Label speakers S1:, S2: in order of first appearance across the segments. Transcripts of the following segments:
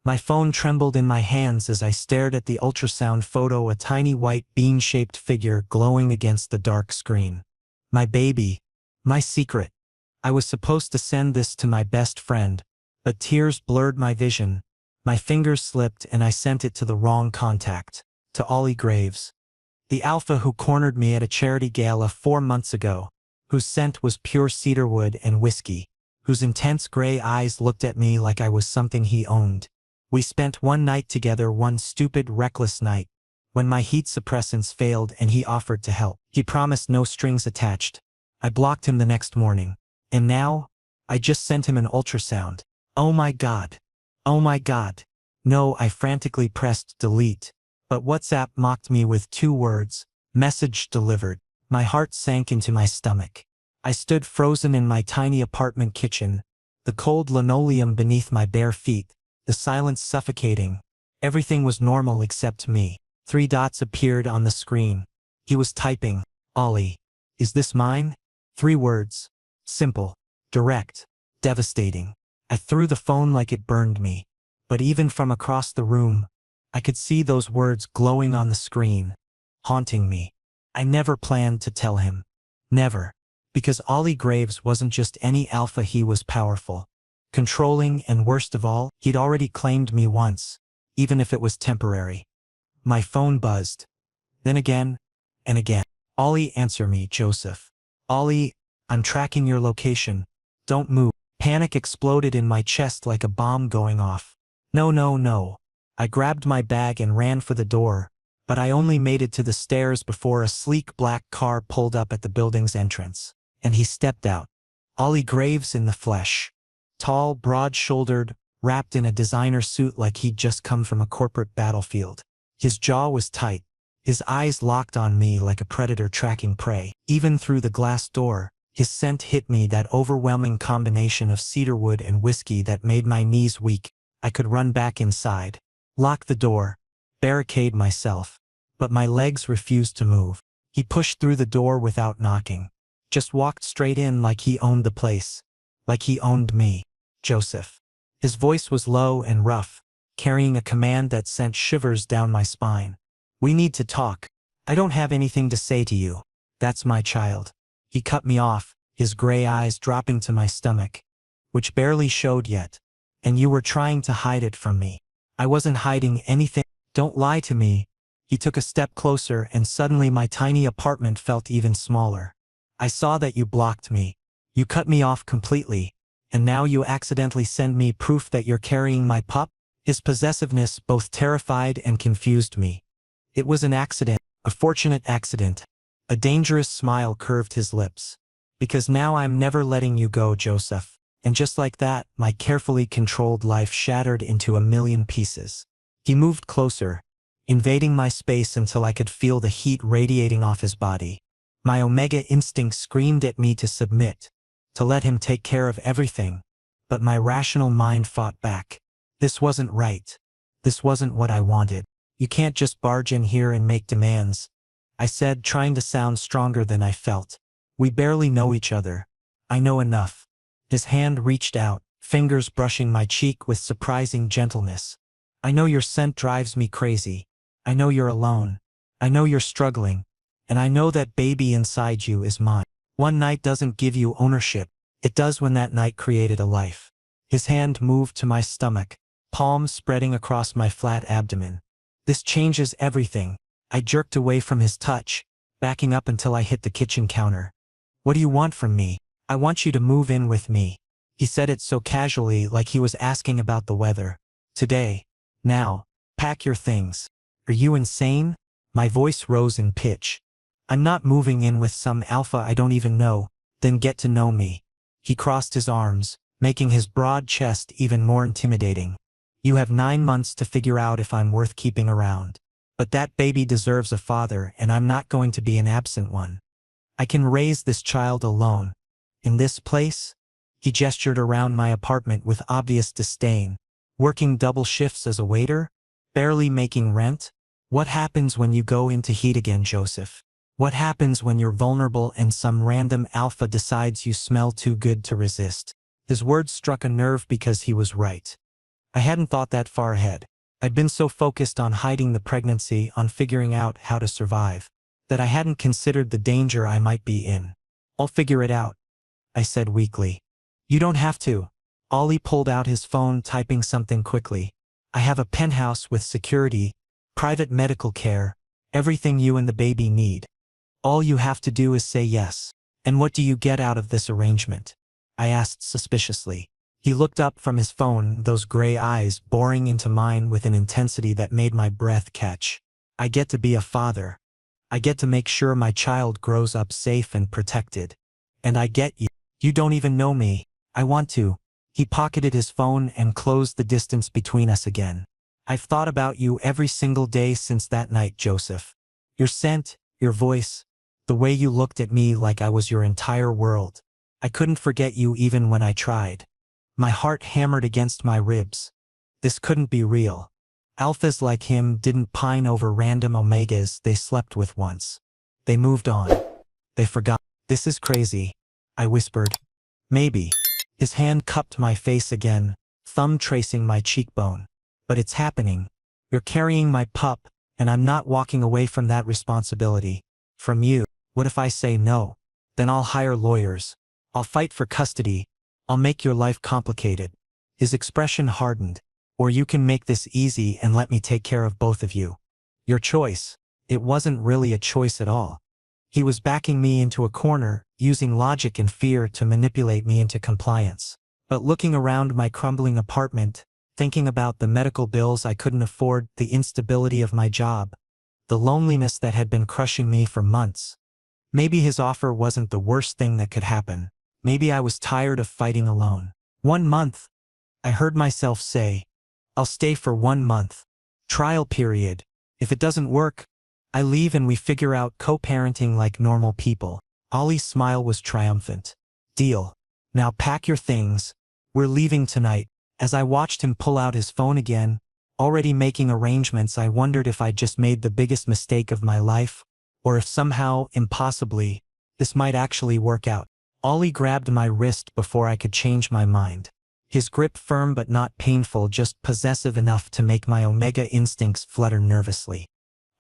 S1: My phone trembled in my hands as I stared at the ultrasound photo, a tiny white bean-shaped figure glowing against the dark screen. My baby. My secret. I was supposed to send this to my best friend, but tears blurred my vision. My fingers slipped and I sent it to the wrong contact. To Ollie Graves. The alpha who cornered me at a charity gala 4 months ago. Whose scent was pure cedarwood and whiskey. Whose intense gray eyes looked at me like I was something he owned. We spent one night together, one stupid, reckless night, when my heat suppressants failed and he offered to help. He promised no strings attached. I blocked him the next morning. And now, I just sent him an ultrasound. Oh my God. Oh my God. No, I frantically pressed delete. But WhatsApp mocked me with 2 words. Message delivered. My heart sank into my stomach. I stood frozen in my tiny apartment kitchen, the cold linoleum beneath my bare feet, the silence suffocating. Everything was normal except me. 3 dots appeared on the screen. He was typing. Ollie. Is this mine? 3 words. Simple. Direct. Devastating. I threw the phone like it burned me. But even from across the room, I could see those words glowing on the screen, haunting me. I never planned to tell him. Never. Because Ollie Graves wasn't just any alpha, he was powerful. Controlling, and worst of all, he'd already claimed me once, even if it was temporary. My phone buzzed. Then again, and again. Ollie, answer me, Joseph. Ollie, I'm tracking your location. Don't move. Panic exploded in my chest like a bomb going off. No, no, no. I grabbed my bag and ran for the door, but I only made it to the stairs before a sleek black car pulled up at the building's entrance. And he stepped out. Ollie Graves in the flesh. Tall, broad-shouldered, wrapped in a designer suit like he'd just come from a corporate battlefield. His jaw was tight, his eyes locked on me like a predator tracking prey. Even through the glass door, his scent hit me, that overwhelming combination of cedarwood and whiskey that made my knees weak. I could run back inside, lock the door, barricade myself, but my legs refused to move. He pushed through the door without knocking. Just walked straight in like he owned the place. Like he owned me. Joseph. His voice was low and rough, carrying a command that sent shivers down my spine. We need to talk. I don't have anything to say to you. That's my child. He cut me off, his gray eyes dropping to my stomach, which barely showed yet. And you were trying to hide it from me. I wasn't hiding anything. Don't lie to me. He took a step closer and suddenly my tiny apartment felt even smaller. I saw that you blocked me. You cut me off completely. And now you accidentally send me proof that you're carrying my pup? His possessiveness both terrified and confused me. It was an accident, a fortunate accident. A dangerous smile curved his lips. Because now I'm never letting you go, Joseph. And just like that, my carefully controlled life shattered into a million pieces. He moved closer, invading my space until I could feel the heat radiating off his body. My omega instinct screamed at me to submit, to let him take care of everything, but my rational mind fought back. This wasn't right. This wasn't what I wanted. You can't just barge in here and make demands, I said, trying to sound stronger than I felt. We barely know each other. I know enough. His hand reached out, fingers brushing my cheek with surprising gentleness. I know your scent drives me crazy. I know you're alone. I know you're struggling. And I know that baby inside you is mine. One night doesn't give you ownership. It does when that night created a life. His hand moved to my stomach, palms spreading across my flat abdomen. This changes everything. I jerked away from his touch, backing up until I hit the kitchen counter. What do you want from me? I want you to move in with me. He said it so casually, like he was asking about the weather. Today. Now. Pack your things. Are you insane? My voice rose in pitch. I'm not moving in with some alpha I don't even know. Then get to know me. He crossed his arms, making his broad chest even more intimidating. You have 9 months to figure out if I'm worth keeping around. But that baby deserves a father, and I'm not going to be an absent one. I can raise this child alone. In this place? He gestured around my apartment with obvious disdain. Working double shifts as a waiter? Barely making rent? What happens when you go into heat again, Joseph? What happens when you're vulnerable and some random alpha decides you smell too good to resist? His words struck a nerve because he was right. I hadn't thought that far ahead. I'd been so focused on hiding the pregnancy, on figuring out how to survive, that I hadn't considered the danger I might be in. I'll figure it out, I said weakly. You don't have to. Ollie pulled out his phone, typing something quickly. I have a penthouse with security, private medical care, everything you and the baby need. All you have to do is say yes. And what do you get out of this arrangement? I asked suspiciously. He looked up from his phone, those gray eyes boring into mine with an intensity that made my breath catch. I get to be a father. I get to make sure my child grows up safe and protected. And I get you. You don't even know me. I want to. He pocketed his phone and closed the distance between us again. I've thought about you every single day since that night, Joseph. Your scent, your voice, the way you looked at me like I was your entire world. I couldn't forget you even when I tried. My heart hammered against my ribs. This couldn't be real. Alphas like him didn't pine over random omegas they slept with once. They moved on. They forgot. This is crazy, I whispered. Maybe. His hand cupped my face again, thumb tracing my cheekbone. But it's happening. You're carrying my pup, and I'm not walking away from that responsibility. From you. What if I say no? Then I'll hire lawyers. I'll fight for custody. I'll make your life complicated. His expression hardened. Or you can make this easy and let me take care of both of you. Your choice. It wasn't really a choice at all. He was backing me into a corner, using logic and fear to manipulate me into compliance. But looking around my crumbling apartment, thinking about the medical bills I couldn't afford, the instability of my job, the loneliness that had been crushing me for months. Maybe his offer wasn't the worst thing that could happen. Maybe I was tired of fighting alone. 1 month. I heard myself say, I'll stay for 1 month. Trial period. If it doesn't work, I leave and we figure out co-parenting like normal people. Ollie's smile was triumphant. Deal. Now pack your things. We're leaving tonight. As I watched him pull out his phone again, already making arrangements, I wondered if I'd just made the biggest mistake of my life, or if somehow, impossibly, this might actually work out. Ollie grabbed my wrist before I could change my mind. His grip firm but not painful, just possessive enough to make my omega instincts flutter nervously.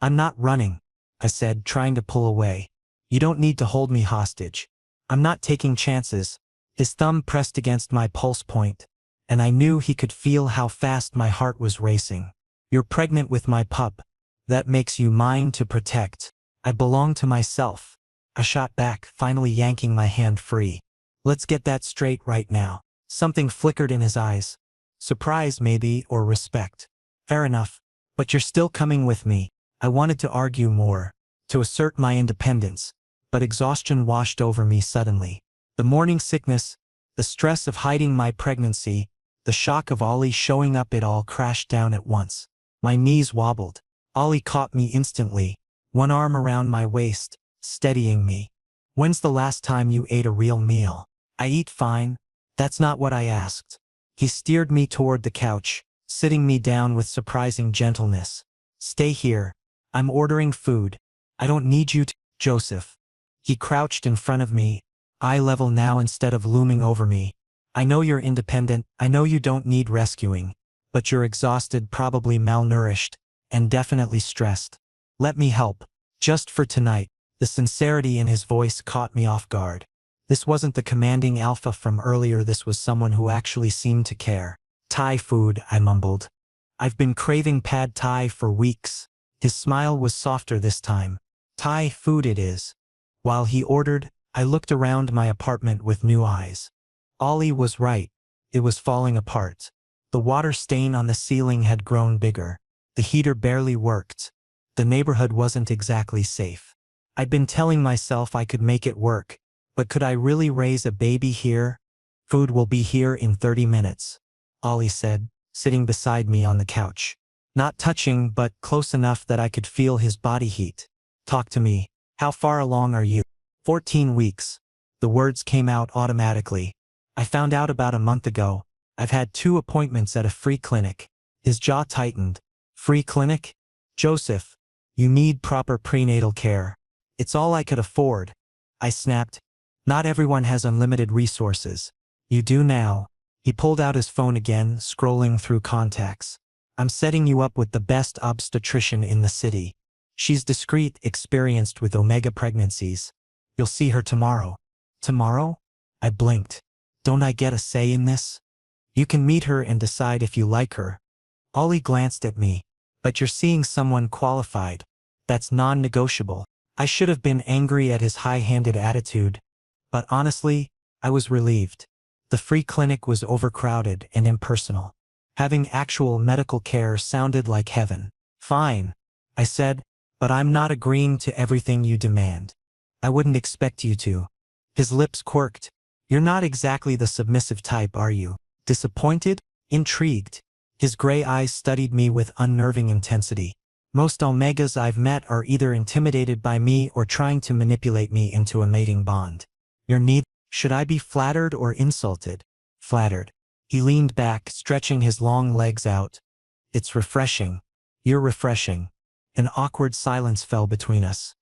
S1: I'm not running, I said, trying to pull away. You don't need to hold me hostage. I'm not taking chances. His thumb pressed against my pulse point, and I knew he could feel how fast my heart was racing. You're pregnant with my pup. That makes you mine to protect. I belong to myself. I shot back, finally yanking my hand free. Let's get that straight right now. Something flickered in his eyes. Surprise maybe, or respect. Fair enough. But you're still coming with me. I wanted to argue more, to assert my independence, but exhaustion washed over me suddenly. The morning sickness, the stress of hiding my pregnancy, the shock of Ollie showing up, it all crashed down at once. My knees wobbled. Ollie caught me instantly, one arm around my waist, steadying me. When's the last time you ate a real meal? I eat fine. That's not what I asked. He steered me toward the couch, sitting me down with surprising gentleness. Stay here. I'm ordering food. I don't need you to, Joseph. He crouched in front of me, eye level now instead of looming over me. I know you're independent. I know you don't need rescuing. But you're exhausted, probably malnourished, and definitely stressed. Let me help. Just for tonight. The sincerity in his voice caught me off guard. This wasn't the commanding alpha from earlier, this was someone who actually seemed to care. Thai food, I mumbled. I've been craving pad Thai for weeks. His smile was softer this time. Thai food it is. While he ordered, I looked around my apartment with new eyes. Ollie was right. It was falling apart. The water stain on the ceiling had grown bigger. The heater barely worked. The neighborhood wasn't exactly safe. I'd been telling myself I could make it work, but could I really raise a baby here? Food will be here in 30 minutes, Ollie said, sitting beside me on the couch. Not touching, but close enough that I could feel his body heat. Talk to me. How far along are you? 14 weeks. The words came out automatically. I found out about a month ago. I've had 2 appointments at a free clinic. His jaw tightened. Free clinic? Joseph, you need proper prenatal care. It's all I could afford. I snapped. Not everyone has unlimited resources. You do now. He pulled out his phone again, scrolling through contacts. I'm setting you up with the best obstetrician in the city. She's discreet, experienced with omega pregnancies. You'll see her tomorrow. Tomorrow? I blinked. Don't I get a say in this? You can meet her and decide if you like her. Ollie glanced at me. But you're seeing someone qualified. That's non-negotiable. I should have been angry at his high-handed attitude. But honestly, I was relieved. The free clinic was overcrowded and impersonal. Having actual medical care sounded like heaven. Fine, I said, but I'm not agreeing to everything you demand. I wouldn't expect you to. His lips quirked. You're not exactly the submissive type, are you? Disappointed? Intrigued. His gray eyes studied me with unnerving intensity. Most omegas I've met are either intimidated by me or trying to manipulate me into a mating bond. Your need? Should I be flattered or insulted? Flattered. He leaned back, stretching his long legs out. It's refreshing. You're refreshing. An awkward silence fell between us.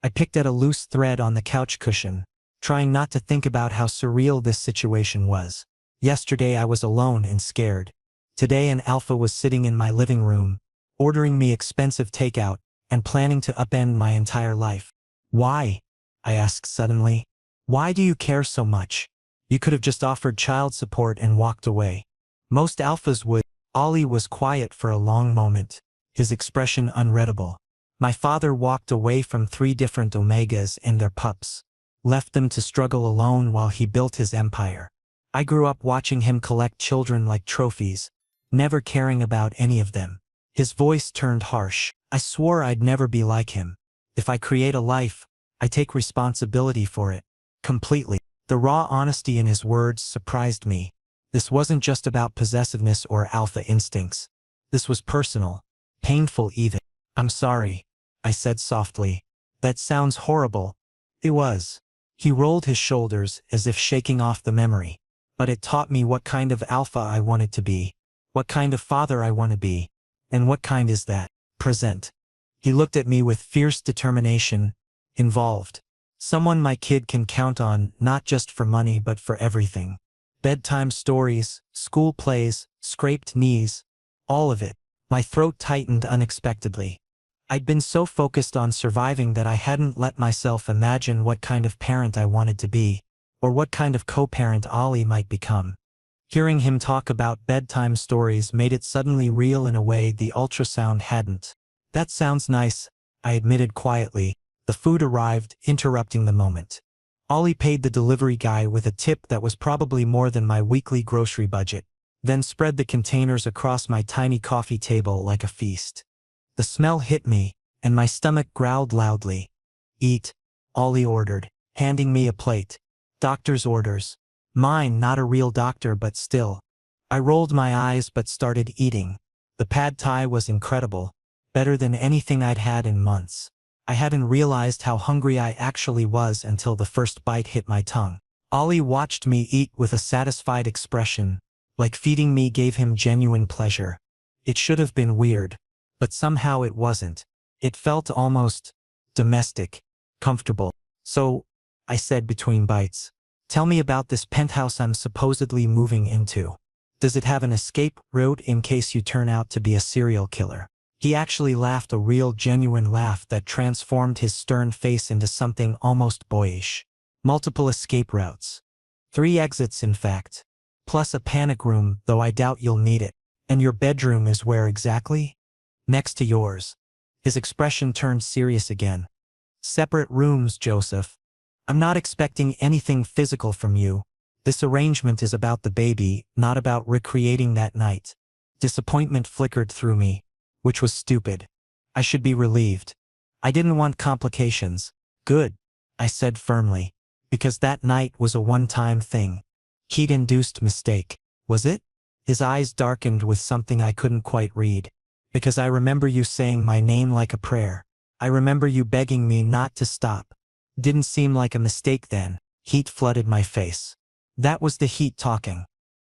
S1: I picked at a loose thread on the couch cushion, trying not to think about how surreal this situation was. Yesterday I was alone and scared. Today an alpha was sitting in my living room, ordering me expensive takeout, and planning to upend my entire life. Why? I asked suddenly. Why do you care so much? You could have just offered child support and walked away. Most alphas would. Ollie was quiet for a long moment, his expression unreadable. My father walked away from 3 different omegas and their pups, left them to struggle alone while he built his empire. I grew up watching him collect children like trophies, never caring about any of them. His voice turned harsh. I swore I'd never be like him. If I create a life, I take responsibility for it. Completely. The raw honesty in his words surprised me. This wasn't just about possessiveness or alpha instincts. This was personal. Painful even. I'm sorry, I said softly. That sounds horrible. It was. He rolled his shoulders as if shaking off the memory. But it taught me what kind of alpha I wanted to be, what kind of father I want to be, and what kind is that. Present. He looked at me with fierce determination. Involved. Someone my kid can count on, not just for money but for everything. Bedtime stories, school plays, scraped knees, all of it. My throat tightened unexpectedly. I'd been so focused on surviving that I hadn't let myself imagine what kind of parent I wanted to be, or what kind of co-parent Ollie might become. Hearing him talk about bedtime stories made it suddenly real in a way the ultrasound hadn't. That sounds nice, I admitted quietly. The food arrived, interrupting the moment. Ollie paid the delivery guy with a tip that was probably more than my weekly grocery budget, then spread the containers across my tiny coffee table like a feast. The smell hit me, and my stomach growled loudly. Eat, Ollie ordered, handing me a plate. Doctor's orders. Mine, not a real doctor, but still. I rolled my eyes but started eating. The pad thai was incredible, better than anything I'd had in months. I hadn't realized how hungry I actually was until the first bite hit my tongue. Ollie watched me eat with a satisfied expression, like feeding me gave him genuine pleasure. It should have been weird, but somehow it wasn't. It felt almost domestic, comfortable. So, I said between bites, tell me about this penthouse I'm supposedly moving into. Does it have an escape route in case you turn out to be a serial killer? He actually laughed, a real genuine laugh that transformed his stern face into something almost boyish. Multiple escape routes. 3 exits in fact. Plus a panic room, though I doubt you'll need it. And your bedroom is where exactly? Next to yours. His expression turned serious again. Separate rooms, Joseph. I'm not expecting anything physical from you. This arrangement is about the baby, not about recreating that night. Disappointment flickered through me, which was stupid. I should be relieved. I didn't want complications. Good, I said firmly, because that night was a one-time thing. Heat-induced mistake, was it? His eyes darkened with something I couldn't quite read. Because I remember you saying my name like a prayer. I remember you begging me not to stop. Didn't seem like a mistake then. Heat flooded my face. That was the heat talking.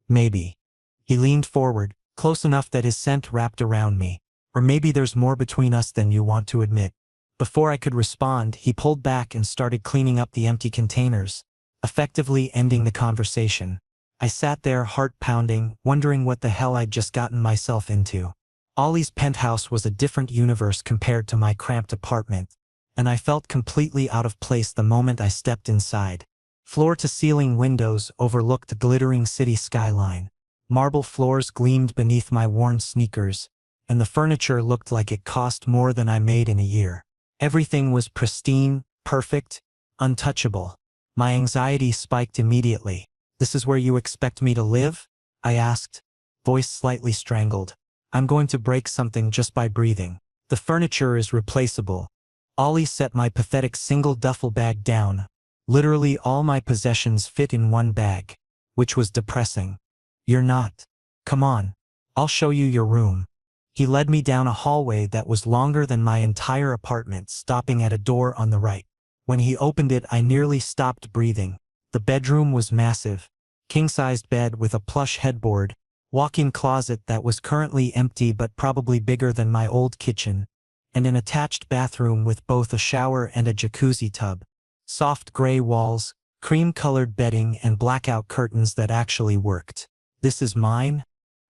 S1: Maybe. He leaned forward, close enough that his scent wrapped around me. Or maybe there's more between us than you want to admit. Before I could respond, he pulled back and started cleaning up the empty containers, effectively ending the conversation. I sat there, heart pounding, wondering what the hell I'd just gotten myself into. Ollie's penthouse was a different universe compared to my cramped apartment, and I felt completely out of place the moment I stepped inside. Floor-to-ceiling windows overlooked the glittering city skyline. Marble floors gleamed beneath my worn sneakers, and the furniture looked like it cost more than I made in a year. Everything was pristine, perfect, untouchable. My anxiety spiked immediately. "This is where you expect me to live?" I asked, voice slightly strangled. "I'm going to break something just by breathing." "The furniture is replaceable." Ollie set my pathetic single duffel bag down. Literally all my possessions fit in one bag, which was depressing. "You're not. Come on. I'll show you your room." He led me down a hallway that was longer than my entire apartment, stopping at a door on the right. When he opened it, I nearly stopped breathing. The bedroom was massive. King-sized bed with a plush headboard, walk-in closet that was currently empty but probably bigger than my old kitchen, and an attached bathroom with both a shower and a jacuzzi tub. Soft gray walls, cream-colored bedding, and blackout curtains that actually worked. "This is mine?"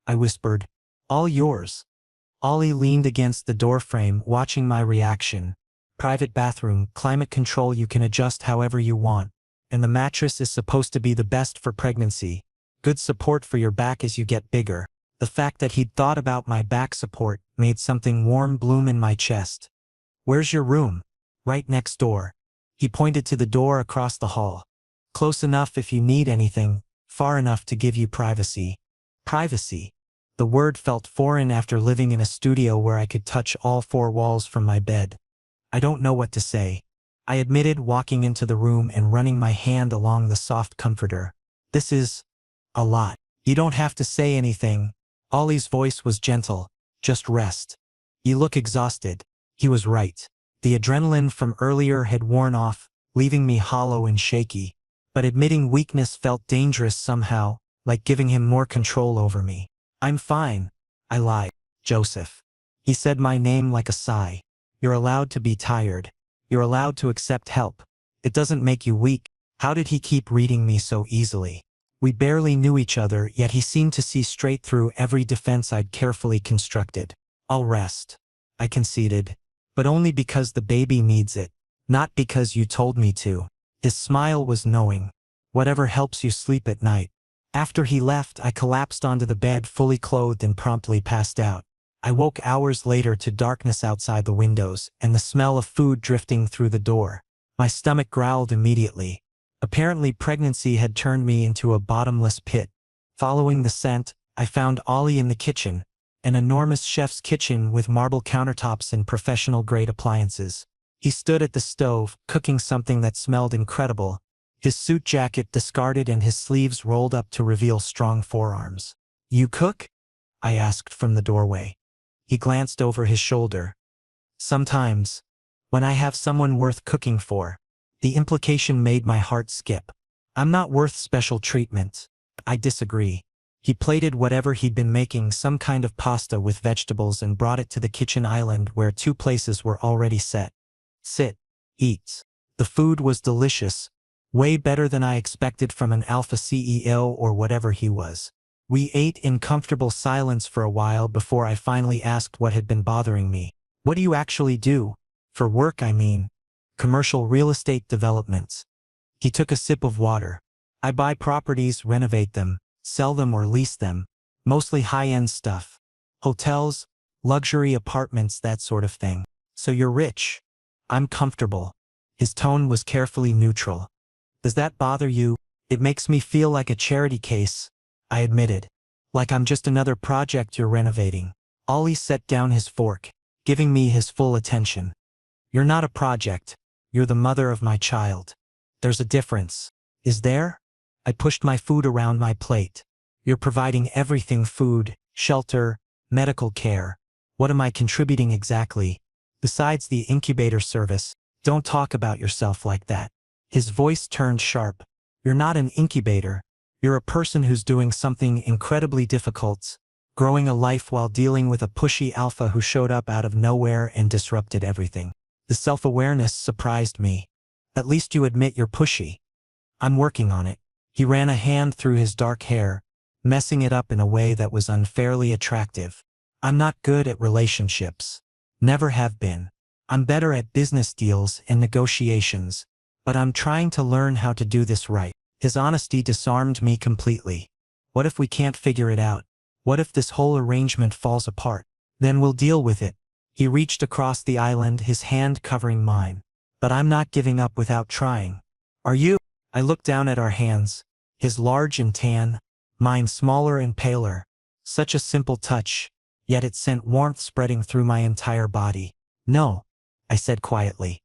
S1: I whispered. "All yours." Ollie leaned against the doorframe, watching my reaction. "Private bathroom, climate control, you can adjust however you want. And the mattress is supposed to be the best for pregnancy. Good support for your back as you get bigger." The fact that he'd thought about my back support made something warm bloom in my chest. "Where's your room?" "Right next door." He pointed to the door across the hall. "Close enough if you need anything, far enough to give you privacy." Privacy. The word felt foreign after living in a studio where I could touch all four walls from my bed. "I don't know what to say," I admitted, walking into the room and running my hand along the soft comforter. "This is a lot." "You don't have to say anything." Ollie's voice was gentle. "Just rest. You look exhausted." He was right. The adrenaline from earlier had worn off, leaving me hollow and shaky. But admitting weakness felt dangerous somehow, like giving him more control over me. "I'm fine," I lied. "Joseph." He said my name like a sigh. "You're allowed to be tired. You're allowed to accept help. It doesn't make you weak." How did he keep reading me so easily? We barely knew each other, yet he seemed to see straight through every defense I'd carefully constructed. "I'll rest," I conceded. "But only because the baby needs it. Not because you told me to." His smile was knowing. "Whatever helps you sleep at night." After he left, I collapsed onto the bed, fully clothed, and promptly passed out. I woke hours later to darkness outside the windows and the smell of food drifting through the door. My stomach growled immediately. Apparently pregnancy had turned me into a bottomless pit. Following the scent, I found Ollie in the kitchen, an enormous chef's kitchen with marble countertops and professional-grade appliances. He stood at the stove, cooking something that smelled incredible, his suit jacket discarded and his sleeves rolled up to reveal strong forearms. "You cook?" I asked from the doorway. He glanced over his shoulder. "Sometimes. When I have someone worth cooking for." The implication made my heart skip. "I'm not worth special treatment." "I disagree." He plated whatever he'd been making, some kind of pasta with vegetables, and brought it to the kitchen island where two places were already set. "Sit. Eat." The food was delicious, way better than I expected from an alpha CEO or whatever he was. We ate in comfortable silence for a while before I finally asked what had been bothering me. "What do you actually do? For work, I mean." "Commercial real estate developments." He took a sip of water. "I buy properties, renovate them, sell them or lease them. Mostly high-end stuff. Hotels, luxury apartments, that sort of thing." "So you're rich." "I'm comfortable." His tone was carefully neutral. "Does that bother you?" "It makes me feel like a charity case," I admitted. "Like I'm just another project you're renovating." Ollie set down his fork, giving me his full attention. "You're not a project. You're the mother of my child. There's a difference." "Is there?" I pushed my food around my plate. "You're providing everything: food, shelter, medical care. What am I contributing exactly? Besides the incubator service?" "Don't talk about yourself like that." His voice turned sharp. "You're not an incubator. You're a person who's doing something incredibly difficult, growing a life while dealing with a pushy alpha who showed up out of nowhere and disrupted everything." The self-awareness surprised me. "At least you admit you're pushy." "I'm working on it." He ran a hand through his dark hair, messing it up in a way that was unfairly attractive. I'm not good at relationships. Never have been. I'm better at business deals and negotiations, but I'm trying to learn how to do this right. His honesty disarmed me completely. What if we can't figure it out? What if this whole arrangement falls apart? Then we'll deal with it. He reached across the island, his hand covering mine. But I'm not giving up without trying. Are you? I looked down at our hands, his large and tan, mine smaller and paler. Such a simple touch, yet it sent warmth spreading through my entire body. No, I said quietly.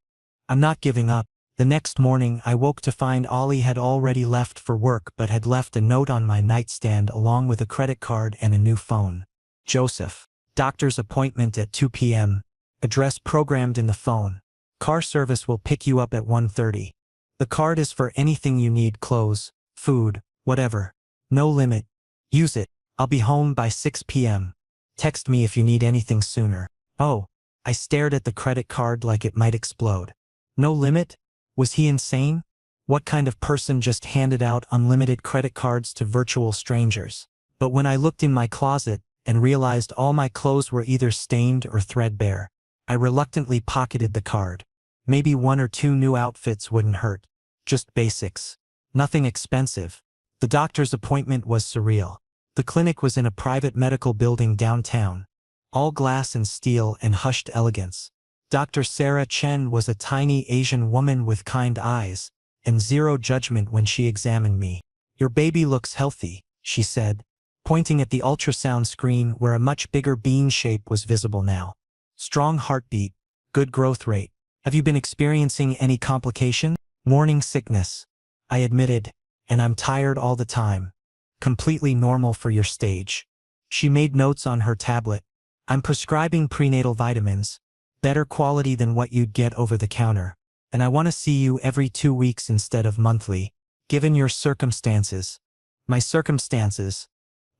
S1: I'm not giving up. The next morning I woke to find Ollie had already left for work but had left a note on my nightstand along with a credit card and a new phone. Joseph. Doctor's appointment at 2 p.m. Address programmed in the phone. Car service will pick you up at 1:30. The card is for anything you need, clothes, food, whatever. No limit. Use it. I'll be home by 6 p.m. Text me if you need anything sooner. Oh, I stared at the credit card like it might explode. No limit? Was he insane? What kind of person just handed out unlimited credit cards to virtual strangers? But when I looked in my closet and realized all my clothes were either stained or threadbare, I reluctantly pocketed the card. Maybe 1 or 2 new outfits wouldn't hurt. Just basics. Nothing expensive. The doctor's appointment was surreal. The clinic was in a private medical building downtown. All glass and steel and hushed elegance. Dr. Sarah Chen was a tiny Asian woman with kind eyes and zero judgment when she examined me. Your baby looks healthy, she said, pointing at the ultrasound screen where a much bigger bean shape was visible now. Strong heartbeat, good growth rate. Have you been experiencing any complication? Morning sickness, I admitted, and I'm tired all the time. Completely normal for your stage. She made notes on her tablet. I'm prescribing prenatal vitamins, better quality than what you'd get over the counter, and I want to see you every 2 weeks instead of monthly, given your circumstances. My circumstances?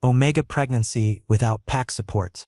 S1: Omega pregnancy without pack support.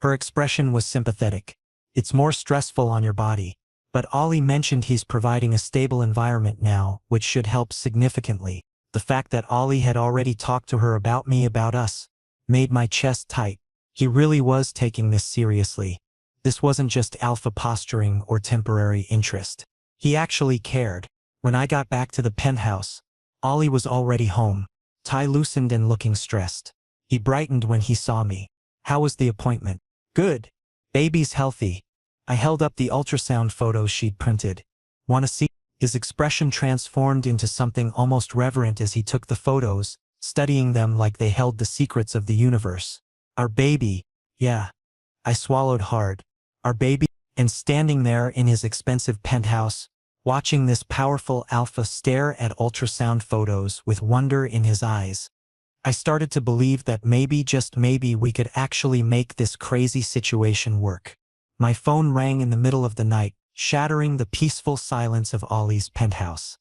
S1: Her expression was sympathetic. It's more stressful on your body. But Ollie mentioned he's providing a stable environment now, which should help significantly. The fact that Ollie had already talked to her about me, about us, made my chest tight. He really was taking this seriously. This wasn't just alpha posturing or temporary interest. He actually cared. When I got back to the penthouse, Ollie was already home, tie loosened and looking stressed. He brightened when he saw me. How was the appointment? Good. Baby's healthy. I held up the ultrasound photos she'd printed. Want to see? His expression transformed into something almost reverent as he took the photos, studying them like they held the secrets of the universe. Our baby. Yeah. I swallowed hard. Our baby. And standing there in his expensive penthouse, watching this powerful alpha stare at ultrasound photos with wonder in his eyes, I started to believe that maybe, just maybe, we could actually make this crazy situation work. My phone rang in the middle of the night, shattering the peaceful silence of Ollie's penthouse.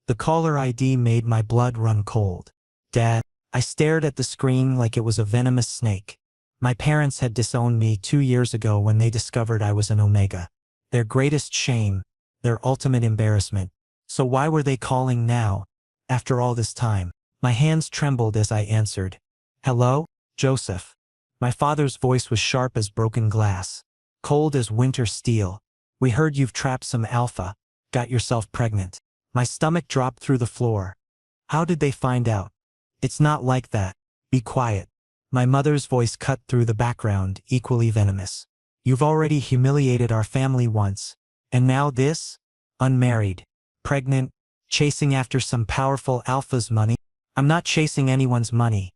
S1: The caller ID made my blood run cold. Dad. I stared at the screen like it was a venomous snake. My parents had disowned me 2 years ago when they discovered I was an Omega. Their greatest shame, their ultimate embarrassment. So why were they calling now, after all this time? My hands trembled as I answered. Hello, Joseph. My father's voice was sharp as broken glass, cold as winter steel. We heard you've trapped some alpha, got yourself pregnant. My stomach dropped through the floor. How did they find out? It's not like that. Be quiet. My mother's voice cut through the background, equally venomous. You've already humiliated our family once. And now this? Unmarried, pregnant, chasing after some powerful alpha's money? I'm not chasing anyone's money.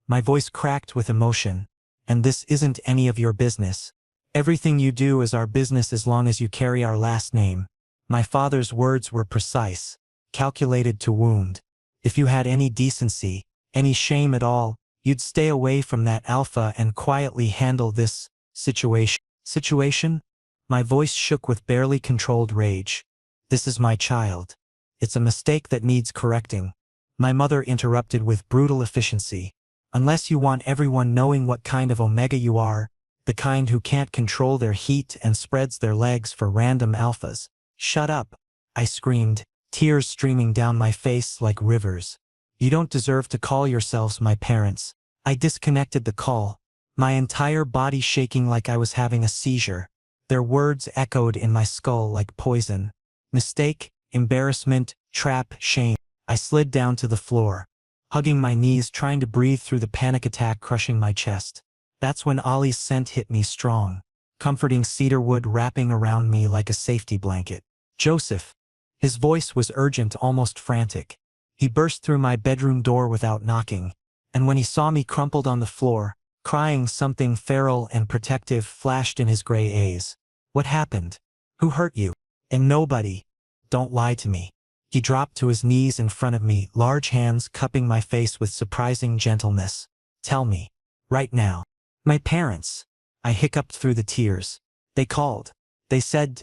S1: My voice cracked with emotion. And this isn't any of your business. Everything you do is our business as long as you carry our last name. My father's words were precise, calculated to wound. If you had any decency, any shame at all, you'd stay away from that alpha and quietly handle this situation. Situation? My voice shook with barely controlled rage. This is my child. It's a mistake that needs correcting. My mother interrupted with brutal efficiency. Unless you want everyone knowing what kind of Omega you are, the kind who can't control their heat and spreads their legs for random alphas. Shut up, I screamed, tears streaming down my face like rivers. You don't deserve to call yourselves my parents. I disconnected the call, my entire body shaking like I was having a seizure. Their words echoed in my skull like poison. Mistake, embarrassment, trap, shame. I slid down to the floor, hugging my knees, trying to breathe through the panic attack crushing my chest. That's when Ollie's scent hit me strong, comforting cedar wood wrapping around me like a safety blanket. Joseph. His voice was urgent, almost frantic. He burst through my bedroom door without knocking, and when he saw me crumpled on the floor, crying, something feral and protective flashed in his gray eyes. What happened? Who hurt you? And nobody. Don't lie to me. He dropped to his knees in front of me, large hands cupping my face with surprising gentleness. Tell me. Right now. My parents. I hiccuped through the tears. They called. They said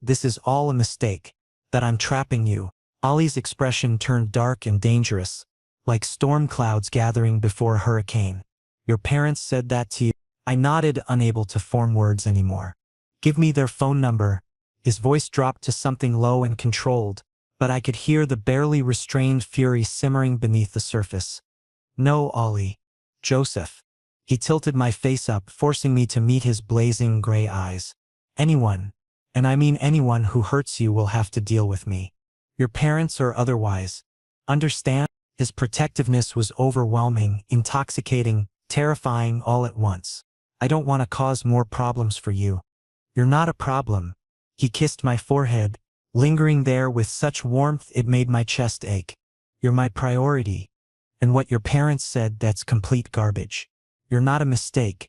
S1: this is all a mistake. That I'm trapping you. Ollie's expression turned dark and dangerous, like storm clouds gathering before a hurricane. Your parents said that to you? I nodded, unable to form words anymore. Give me their phone number. His voice dropped to something low and controlled, but I could hear the barely restrained fury simmering beneath the surface. No, Ollie. Joseph. He tilted my face up, forcing me to meet his blazing gray eyes. Anyone, and I mean anyone who hurts you will have to deal with me. Your parents or otherwise. Understand? His protectiveness was overwhelming, intoxicating, terrifying all at once. I don't want to cause more problems for you. You're not a problem. He kissed my forehead, lingering there with such warmth it made my chest ache. You're my priority. And what your parents said, that's complete garbage. You're not a mistake.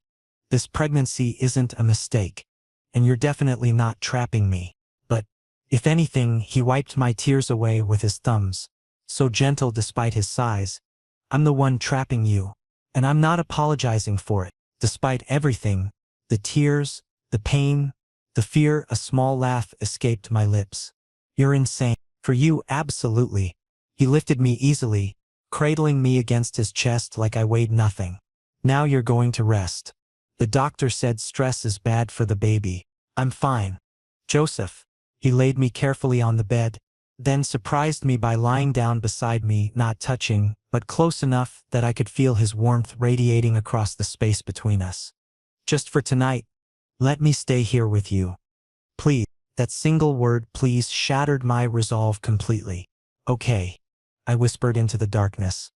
S1: This pregnancy isn't a mistake. And you're definitely not trapping me. But, if anything, he wiped my tears away with his thumbs. So gentle despite his size. I'm the one trapping you. And I'm not apologizing for it. Despite everything, the tears, the pain, the fear, a small laugh escaped my lips. You're insane. For you, absolutely. He lifted me easily, cradling me against his chest like I weighed nothing. Now you're going to rest. The doctor said stress is bad for the baby. I'm fine. Joseph. He laid me carefully on the bed, then surprised me by lying down beside me, not touching, but close enough that I could feel his warmth radiating across the space between us. Just for tonight, let me stay here with you. Please. That single word, please, shattered my resolve completely. Okay. I whispered into the darkness.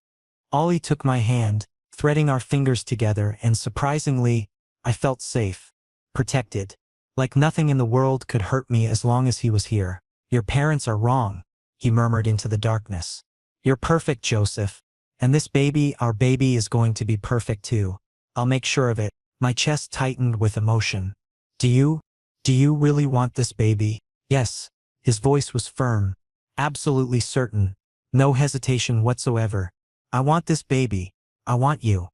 S1: Ollie took my hand, threading our fingers together, and surprisingly, I felt safe, protected. Like nothing in the world could hurt me as long as he was here. Your parents are wrong, he murmured into the darkness. You're perfect, Joseph. And this baby, our baby, is going to be perfect too. I'll make sure of it. My chest tightened with emotion. Do you really want this baby? Yes. His voice was firm, absolutely certain, no hesitation whatsoever. I want this baby. I want you.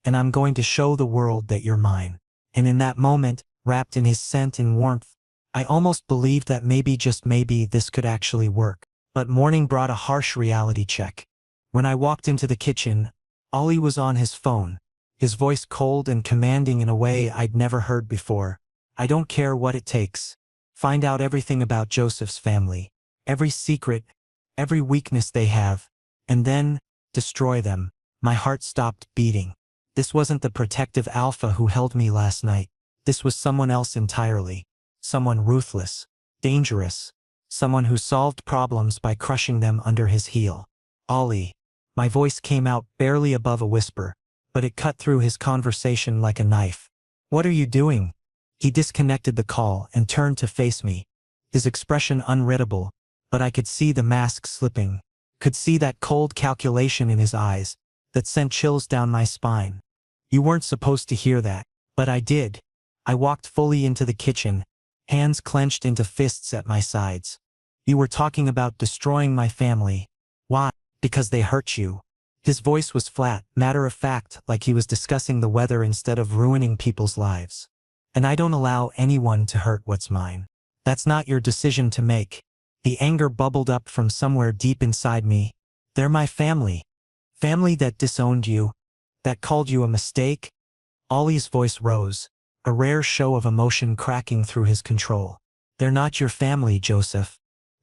S1: And I'm going to show the world that you're mine. And in that moment, wrapped in his scent and warmth, I almost believed that maybe, just maybe, this could actually work. But morning brought a harsh reality check. When I walked into the kitchen, Ollie was on his phone, his voice cold and commanding in a way I'd never heard before. I don't care what it takes. Find out everything about Joseph's family, every secret, every weakness they have, and then destroy them. My heart stopped beating. This wasn't the protective alpha who held me last night. This was someone else entirely. Someone ruthless, dangerous, someone who solved problems by crushing them under his heel. Ollie. My voice came out barely above a whisper, but it cut through his conversation like a knife. What are you doing? He disconnected the call and turned to face me, his expression unreadable, but I could see the mask slipping, could see that cold calculation in his eyes that sent chills down my spine. You weren't supposed to hear that, but I did. I walked fully into the kitchen, hands clenched into fists at my sides. You were talking about destroying my family. Why? Because they hurt you. His voice was flat, matter of fact, like he was discussing the weather instead of ruining people's lives. And I don't allow anyone to hurt what's mine. That's not your decision to make. The anger bubbled up from somewhere deep inside me. They're my family. Family that disowned you, that called you a mistake. Ollie's voice rose, a rare show of emotion cracking through his control. They're not your family, Joseph.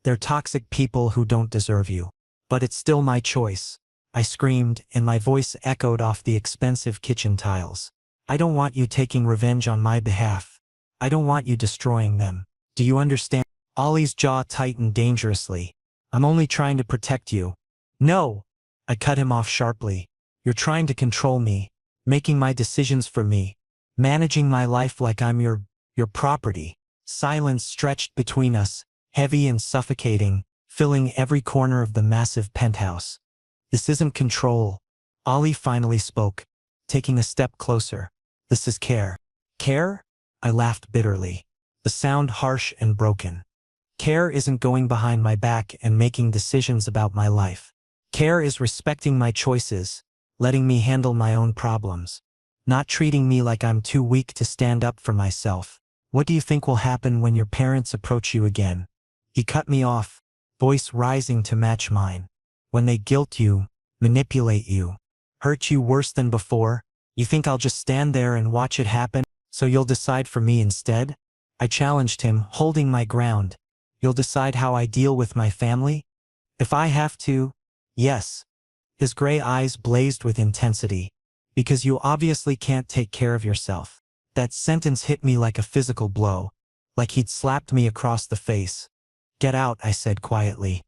S1: They're toxic people who don't deserve you. But it's still my choice. I screamed, and my voice echoed off the expensive kitchen tiles. I don't want you taking revenge on my behalf. I don't want you destroying them. Do you understand? Ollie's jaw tightened dangerously. I'm only trying to protect you. No! I cut him off sharply. You're trying to control me, making my decisions for me, managing my life like I'm your property. Silence stretched between us, heavy and suffocating, filling every corner of the massive penthouse. This isn't control. Ollie finally spoke, taking a step closer. This is care. Care? I laughed bitterly, the sound harsh and broken. Care isn't going behind my back and making decisions about my life. Care is respecting my choices, letting me handle my own problems, not treating me like I'm too weak to stand up for myself. What do you think will happen when your parents approach you again? He cut me off, voice rising to match mine. When they guilt you, manipulate you, hurt you worse than before, you think I'll just stand there and watch it happen, so you'll decide for me instead? I challenged him, holding my ground. You'll decide how I deal with my family? If I have to, yes. His gray eyes blazed with intensity. Because you obviously can't take care of yourself. That sentence hit me like a physical blow, like he'd slapped me across the face. Get out, I said quietly.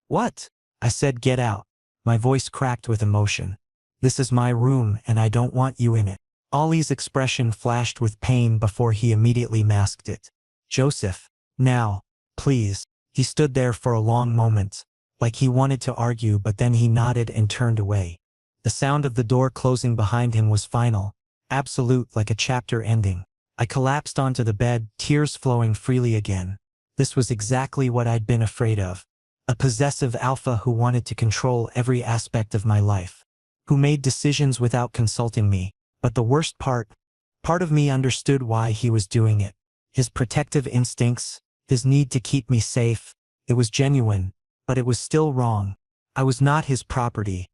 S1: What? I said get out. My voice cracked with emotion. This is my room and I don't want you in it. Ollie's expression flashed with pain before he immediately masked it. Joseph, now, please. He stood there for a long moment, like he wanted to argue, but then he nodded and turned away. The sound of the door closing behind him was final, absolute, like a chapter ending. I collapsed onto the bed, tears flowing freely again. This was exactly what I'd been afraid of. A possessive alpha who wanted to control every aspect of my life, who made decisions without consulting me. But the worst part of me understood why he was doing it. His protective instincts, his need to keep me safe, it was genuine, but it was still wrong. I was not his property.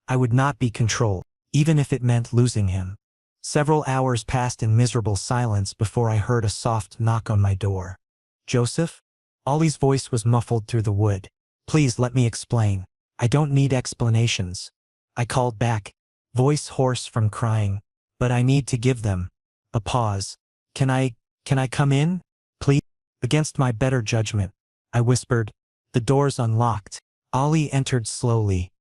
S1: I would not be controlled, even if it meant losing him. Several hours passed in miserable silence before I heard a soft knock on my door. Joseph? Ollie's voice was muffled through the wood. Please let me explain. I don't need explanations. I called back, voice hoarse from crying. But I need to give them. A pause. Can I come in? Please? Against my better judgment, I whispered. The door's unlocked. Ollie entered slowly.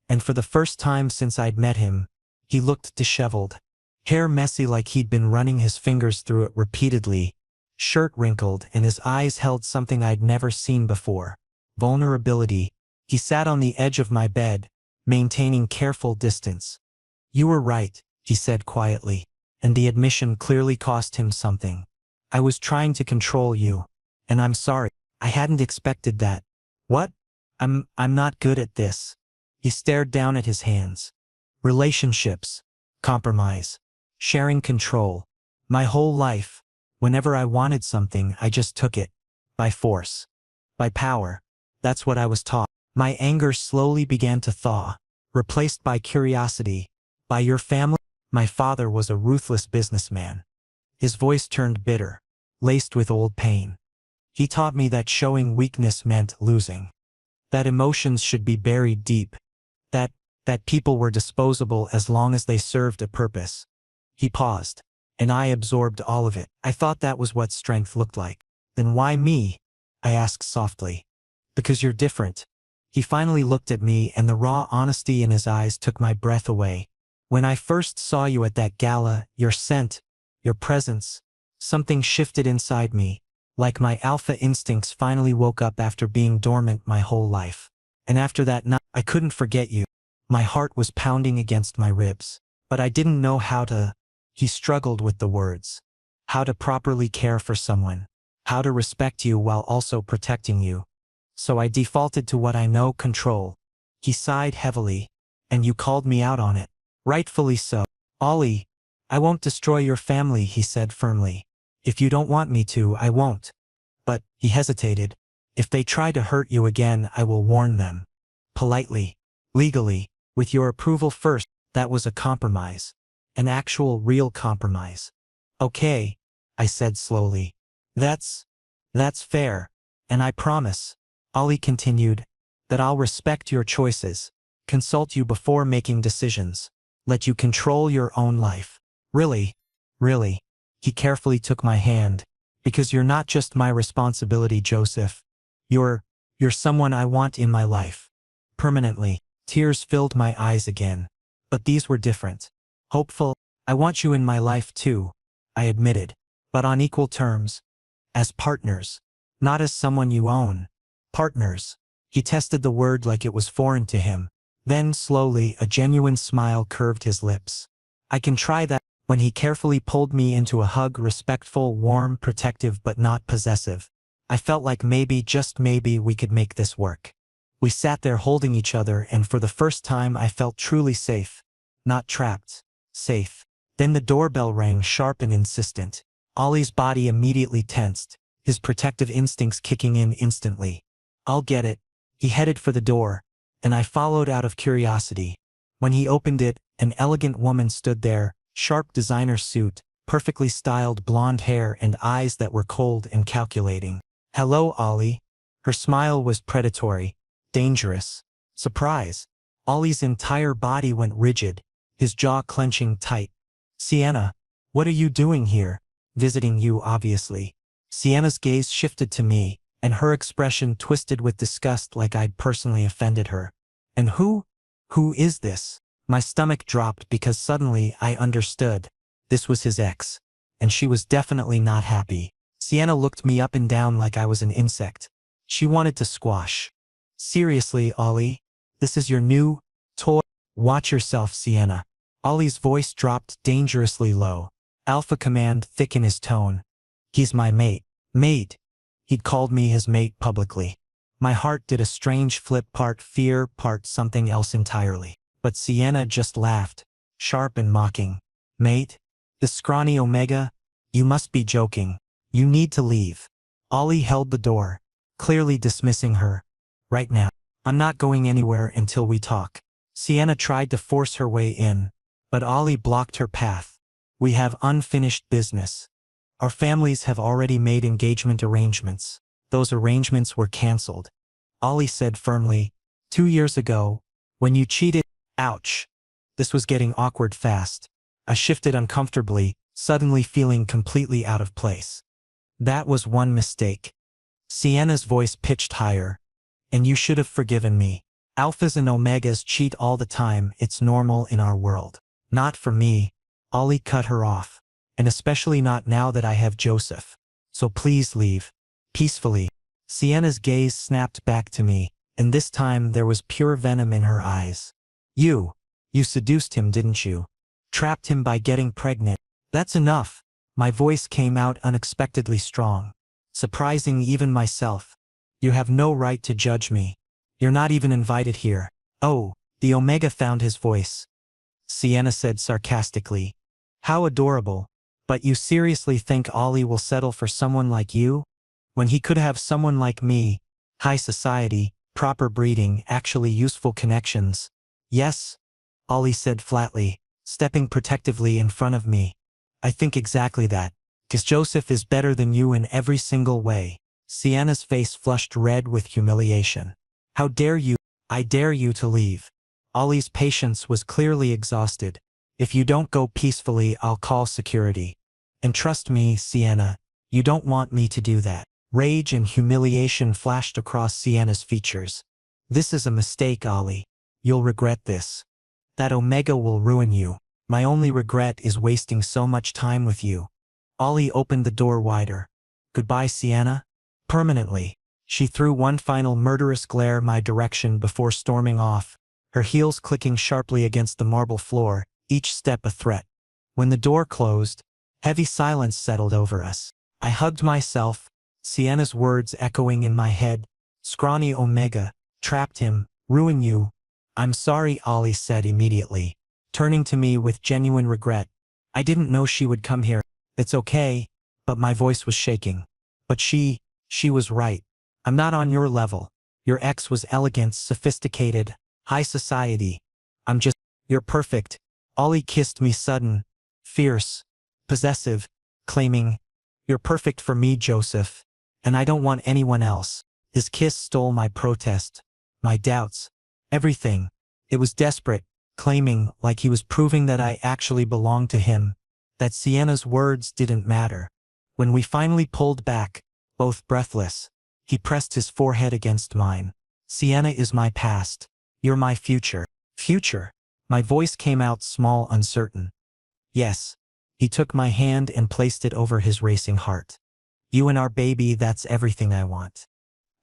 S1: And for the first time since I'd met him, he looked disheveled. Hair messy like he'd been running his fingers through it repeatedly, shirt wrinkled, and his eyes held something I'd never seen before. Vulnerability. He sat on the edge of my bed, maintaining careful distance. You were right, he said quietly, and the admission clearly cost him something. I was trying to control you, and I'm sorry. I hadn't expected that. What? I'm not good at this. He stared down at his hands. Relationships, compromise, sharing control. My whole life, whenever I wanted something, I just took it. By force. By power. That's what I was taught. My anger slowly began to thaw, replaced by curiosity. By your family? My father was a ruthless businessman. His voice turned bitter, laced with old pain. He taught me that showing weakness meant losing. That emotions should be buried deep. That people were disposable as long as they served a purpose. He paused, and I absorbed all of it. I thought that was what strength looked like. Then why me? I asked softly. Because you're different. He finally looked at me, and the raw honesty in his eyes took my breath away. When I first saw you at that gala, your scent, your presence, something shifted inside me, like my alpha instincts finally woke up after being dormant my whole life. And after that night, I couldn't forget you. My heart was pounding against my ribs, but I didn't know how to. He struggled with the words. How to properly care for someone. How to respect you while also protecting you. So I defaulted to what I know: control. He sighed heavily. And you called me out on it. Rightfully so. Ollie, I won't destroy your family, he said firmly. If you don't want me to, I won't. But, he hesitated. If they try to hurt you again, I will warn them. Politely. Legally. With your approval first. That was a compromise. An actual, real compromise. Okay, I said slowly. That's fair. And I promise, Ollie continued, that I'll respect your choices. consult you before making decisions, let you control your own life. Really? Really? He carefully took my hand. Because you're not just my responsibility, Joseph. You're someone I want in my life. Permanently. Tears filled my eyes again. But these were different. Hopeful. I want you in my life too, I admitted. But on equal terms. As partners. Not as someone you own. Partners. He tested the word like it was foreign to him. Then, slowly, a genuine smile curved his lips. I can try that. When he carefully pulled me into a hug, respectful, warm, protective but not possessive. I felt like maybe, just maybe, we could make this work. We sat there holding each other, and for the first time I felt truly safe. Not trapped. Safe. Then the doorbell rang, sharp and insistent. Ollie's body immediately tensed, his protective instincts kicking in instantly. I'll get it. He headed for the door, and I followed out of curiosity. When he opened it, an elegant woman stood there, sharp designer suit, perfectly styled blonde hair and eyes that were cold and calculating. Hello, Ollie. Her smile was predatory, dangerous. Surprise. Ollie's entire body went rigid, his jaw clenching tight. Sienna, what are you doing here? Visiting you, obviously. Sienna's gaze shifted to me, and her expression twisted with disgust like I'd personally offended her. And who is this? My stomach dropped because suddenly I understood. This was his ex. And she was definitely not happy. Sienna looked me up and down like I was an insect. She wanted to squash. Seriously, Ollie? This is your new toy? Watch yourself, Sienna. Ollie's voice dropped dangerously low. Alpha command thick in his tone. He's my mate. Mate. He'd called me his mate publicly. My heart did a strange flip, part fear, part something else entirely. But Sienna just laughed, sharp and mocking. Mate? The scrawny Omega? You must be joking. You need to leave. Ollie held the door, clearly dismissing her. Right now. I'm not going anywhere until we talk. Sienna tried to force her way in, but Ollie blocked her path. We have unfinished business. Our families have already made engagement arrangements. Those arrangements were cancelled. Ollie said firmly, 2 years ago, when you cheated. Ouch. This was getting awkward fast. I shifted uncomfortably, suddenly feeling completely out of place. That was one mistake. Sienna's voice pitched higher. And you should have forgiven me. Alphas and Omegas cheat all the time, it's normal in our world. Not for me. Ollie cut her off. And especially not now that I have Joseph. So please leave. Peacefully. Sienna's gaze snapped back to me, and this time there was pure venom in her eyes. You seduced him, didn't you? Trapped him by getting pregnant. That's enough. My voice came out unexpectedly strong, surprising even myself. You have no right to judge me. You're not even invited here. Oh, the Omega found his voice. Sienna said sarcastically. How adorable. But you seriously think Ollie will settle for someone like you? When he could have someone like me, high society, proper breeding, actually useful connections. Yes, Ollie said flatly, stepping protectively in front of me. I think exactly that. 'Cause Joseph is better than you in every single way. Sienna's face flushed red with humiliation. How dare you? I dare you to leave. Ollie's patience was clearly exhausted. If you don't go peacefully, I'll call security. And trust me, Sienna, you don't want me to do that. Rage and humiliation flashed across Sienna's features. This is a mistake, Ollie. You'll regret this. That Omega will ruin you. My only regret is wasting so much time with you. Ollie opened the door wider. Goodbye, Sienna. Permanently. She threw one final murderous glare my direction before storming off, her heels clicking sharply against the marble floor, each step a threat. When the door closed, heavy silence settled over us. I hugged myself, Sienna's words echoing in my head. Scrawny Omega, trapped him, ruin you. I'm sorry, Ollie said immediately, turning to me with genuine regret. I didn't know she would come here. It's okay, but my voice was shaking. But she was right. I'm not on your level. Your ex was elegant, sophisticated, high society. You're perfect. Ollie kissed me sudden, fierce, possessive, claiming, you're perfect for me, Joseph, and I don't want anyone else. His kiss stole my protest, my doubts, everything. It was desperate, claiming, like he was proving that I actually belonged to him, that Sienna's words didn't matter. When we finally pulled back, both breathless, he pressed his forehead against mine. Sienna is my past. You're my future. Future? My voice came out small, uncertain. Yes. He took my hand and placed it over his racing heart. You and our baby, that's everything I want.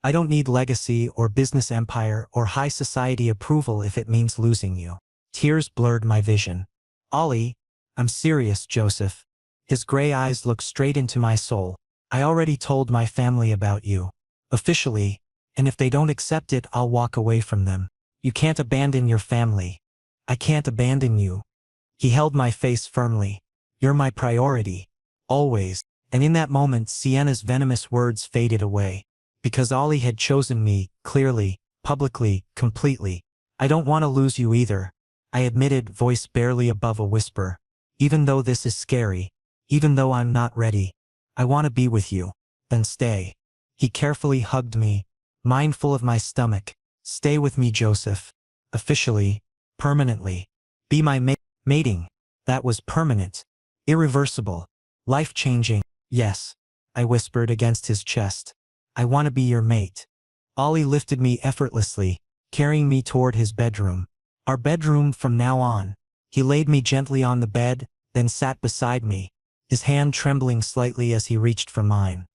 S1: I don't need legacy or business empire or high society approval if it means losing you. Tears blurred my vision. Ollie, I'm serious, Joseph. His gray eyes looked straight into my soul. I already told my family about you. Officially, and if they don't accept it, I'll walk away from them. You can't abandon your family. I can't abandon you. He held my face firmly. You're my priority. Always. And in that moment, Sienna's venomous words faded away. Because Ollie had chosen me, clearly, publicly, completely. I don't want to lose you either, I admitted, voice barely above a whisper. Even though this is scary, even though I'm not ready, I want to be with you. Then stay. He carefully hugged me, mindful of my stomach. Stay with me, Joseph. Officially, permanently. Be my mating. That was permanent. Irreversible. Life-changing. Yes, I whispered against his chest. I want to be your mate. Ollie lifted me effortlessly, carrying me toward his bedroom. Our bedroom from now on. He laid me gently on the bed, then sat beside me, his hand trembling slightly as he reached for mine.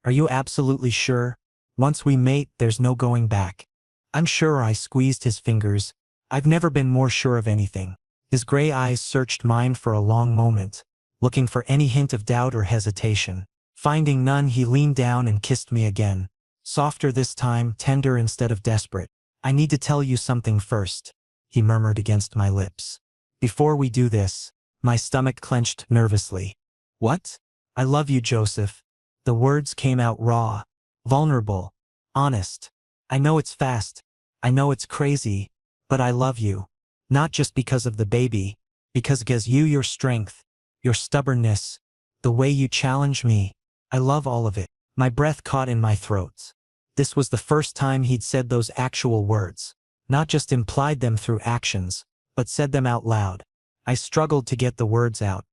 S1: Are you absolutely sure? Once we mate, there's no going back. I'm sure. I squeezed his fingers. I've never been more sure of anything. His gray eyes searched mine for a long moment, looking for any hint of doubt or hesitation. Finding none, he leaned down and kissed me again. Softer this time, tender instead of desperate. I need to tell you something first, he murmured against my lips. Before we do this, my stomach clenched nervously. What? I love you, Joseph. The words came out raw, vulnerable, honest. I know it's fast. I know it's crazy, but I love you. Not just because of the baby, because your strength, your stubbornness, the way you challenge me. I love all of it. My breath caught in my throat. This was the first time he'd said those actual words, not just implied them through actions, but said them out loud. I struggled to get the words out.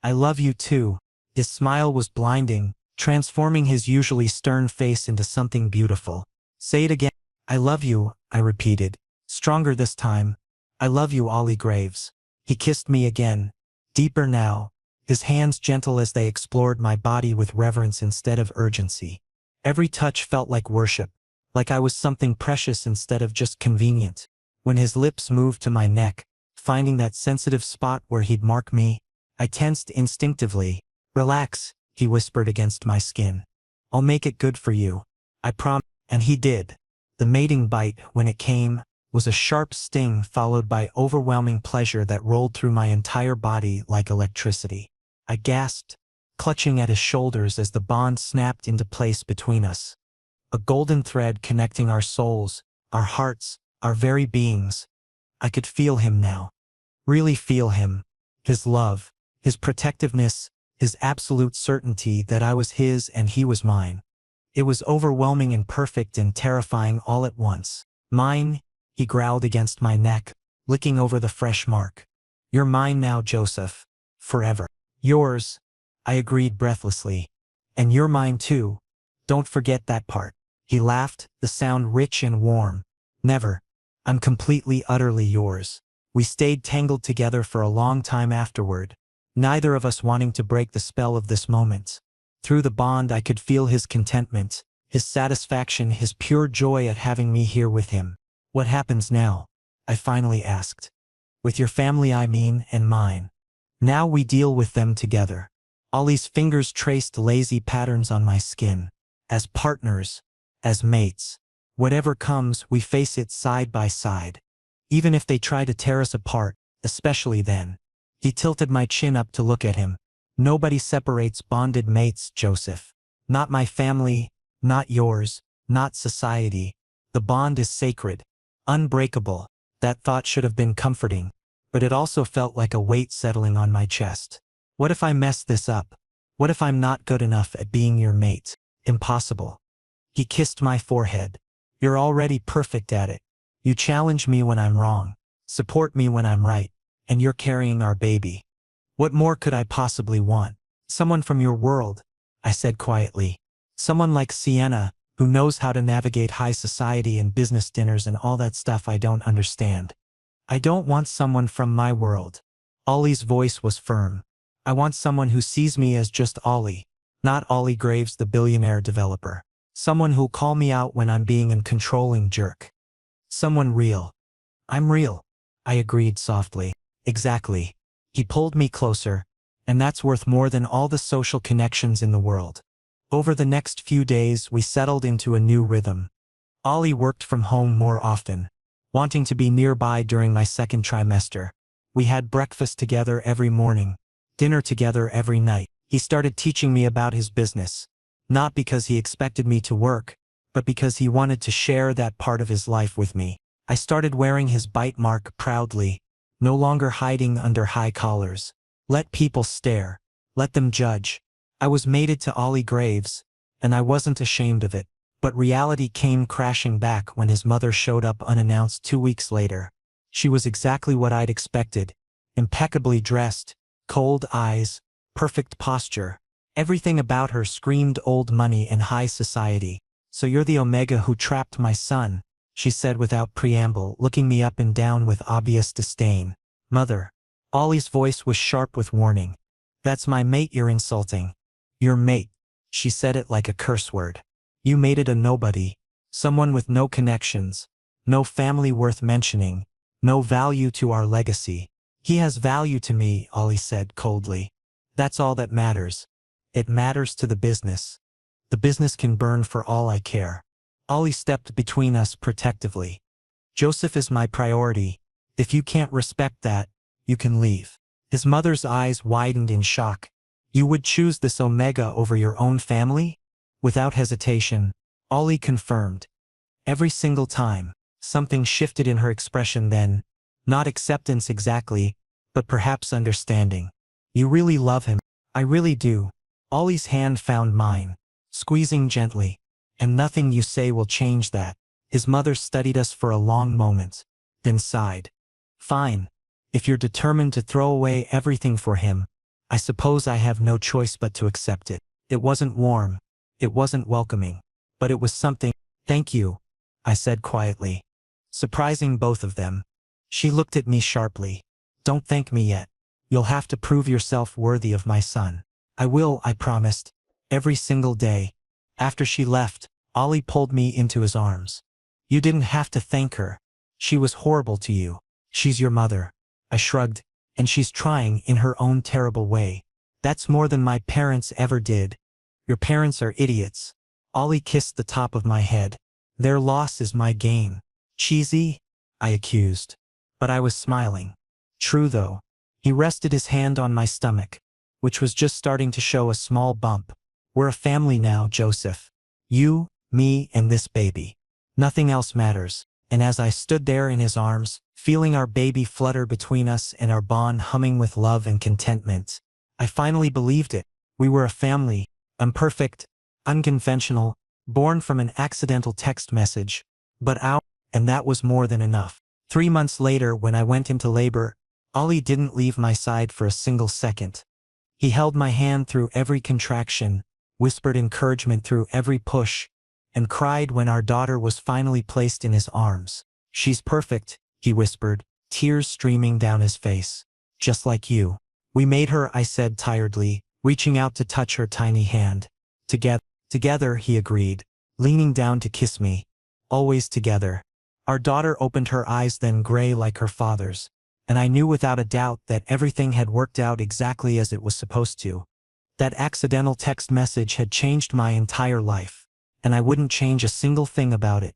S1: I love you too. His smile was blinding, transforming his usually stern face into something beautiful. Say it again. I love you, I repeated, stronger this time. I love you, Ollie Graves. He kissed me again, deeper now, his hands gentle as they explored my body with reverence instead of urgency. Every touch felt like worship, like I was something precious instead of just convenient. When his lips moved to my neck, finding that sensitive spot where he'd mark me, I tensed instinctively. Relax, he whispered against my skin. I'll make it good for you. I promise. And he did. The mating bite, when it came, was a sharp sting followed by overwhelming pleasure that rolled through my entire body like electricity. I gasped, clutching at his shoulders as the bond snapped into place between us. A golden thread connecting our souls, our hearts, our very beings. I could feel him now. Really feel him. His love, his protectiveness, his absolute certainty that I was his and he was mine. It was overwhelming and perfect and terrifying all at once. Mine, he growled against my neck, licking over the fresh mark. You're mine now, Joseph. Forever. Yours, I agreed breathlessly. And you're mine too. Don't forget that part. He laughed, the sound rich and warm. Never. I'm completely, utterly yours. We stayed tangled together for a long time afterward, neither of us wanting to break the spell of this moment. Through the bond I could feel his contentment, his satisfaction, his pure joy at having me here with him. What happens now? I finally asked. With your family, I mean, and mine. Now we deal with them together. Ollie's fingers traced lazy patterns on my skin. As partners, as mates. Whatever comes, we face it side by side. Even if they try to tear us apart, especially then. He tilted my chin up to look at him. Nobody separates bonded mates, Joseph. Not my family, not yours, not society. The bond is sacred, unbreakable. That thought should have been comforting, but it also felt like a weight settling on my chest. What if I mess this up? What if I'm not good enough at being your mate? Impossible. He kissed my forehead. You're already perfect at it. You challenge me when I'm wrong. support me when I'm right, and you're carrying our baby. What more could I possibly want? Someone from your world, I said quietly. Someone like Sienna, who knows how to navigate high society and business dinners and all that stuff I don't understand. I don't want someone from my world. Ollie's voice was firm. I want someone who sees me as just Ollie, not Ollie Graves, the billionaire developer. Someone who'll call me out when I'm being a controlling jerk. Someone real. I'm real, I agreed softly. Exactly. He pulled me closer, and that's worth more than all the social connections in the world. Over the next few days, we settled into a new rhythm. Ollie worked from home more often, wanting to be nearby during my second trimester. We had breakfast together every morning, dinner together every night. He started teaching me about his business, not because he expected me to work, but because he wanted to share that part of his life with me. I started wearing his bite mark proudly, no longer hiding under high collars. Let people stare. Let them judge. I was mated to Ollie Graves, and I wasn't ashamed of it. But reality came crashing back when his mother showed up unannounced 2 weeks later. She was exactly what I'd expected. Impeccably dressed, cold eyes, perfect posture. Everything about her screamed old money and high society. "So you're the Omega who trapped my son," she said without preamble, looking me up and down with obvious disdain. "Mother." Ollie's voice was sharp with warning. "That's my mate you're insulting." "Your mate." She said it like a curse word. "You mated a nobody. Someone with no connections. No family worth mentioning. No value to our legacy." "He has value to me," Ollie said coldly. "That's all that matters. It matters to the business. The business can burn for all I care." Ollie stepped between us protectively. "Joseph is my priority. If you can't respect that, you can leave." His mother's eyes widened in shock. "You would choose this Omega over your own family?" Without hesitation, Ollie confirmed. Every single time, something shifted in her expression then. Not acceptance exactly, but perhaps understanding. "You really love him." "I really do." Ollie's hand found mine, squeezing gently. "And nothing you say will change that." His mother studied us for a long moment, then sighed. "Fine. If you're determined to throw away everything for him, I suppose I have no choice but to accept it." It wasn't warm. It wasn't welcoming. But it was something. "Thank you," I said quietly, surprising both of them. She looked at me sharply. "Don't thank me yet. You'll have to prove yourself worthy of my son." "I will," I promised. Every single day. After she left, Ollie pulled me into his arms. "You didn't have to thank her. She was horrible to you. She's your mother." I shrugged. "And she's trying in her own terrible way. That's more than my parents ever did." "Your parents are idiots." Ollie kissed the top of my head. "Their loss is my gain." "Cheesy?" I accused. But I was smiling. "True though." He rested his hand on my stomach, which was just starting to show a small bump. "We're a family now, Joseph. You, me, and this baby. Nothing else matters." And as I stood there in his arms, feeling our baby flutter between us and our bond humming with love and contentment, I finally believed it. We were a family, imperfect, unconventional, born from an accidental text message, but and that was more than enough. 3 months later, when I went into labor, Ollie didn't leave my side for a single second. He held my hand through every contraction, whispered encouragement through every push, and cried when our daughter was finally placed in his arms. "She's perfect," he whispered, tears streaming down his face. "Just like you." "We made her," I said tiredly, reaching out to touch her tiny hand. Together, he agreed, leaning down to kiss me. "Always together." Our daughter opened her eyes then gray like her father's, and I knew without a doubt that everything had worked out exactly as it was supposed to. That accidental text message had changed my entire life, and I wouldn't change a single thing about it.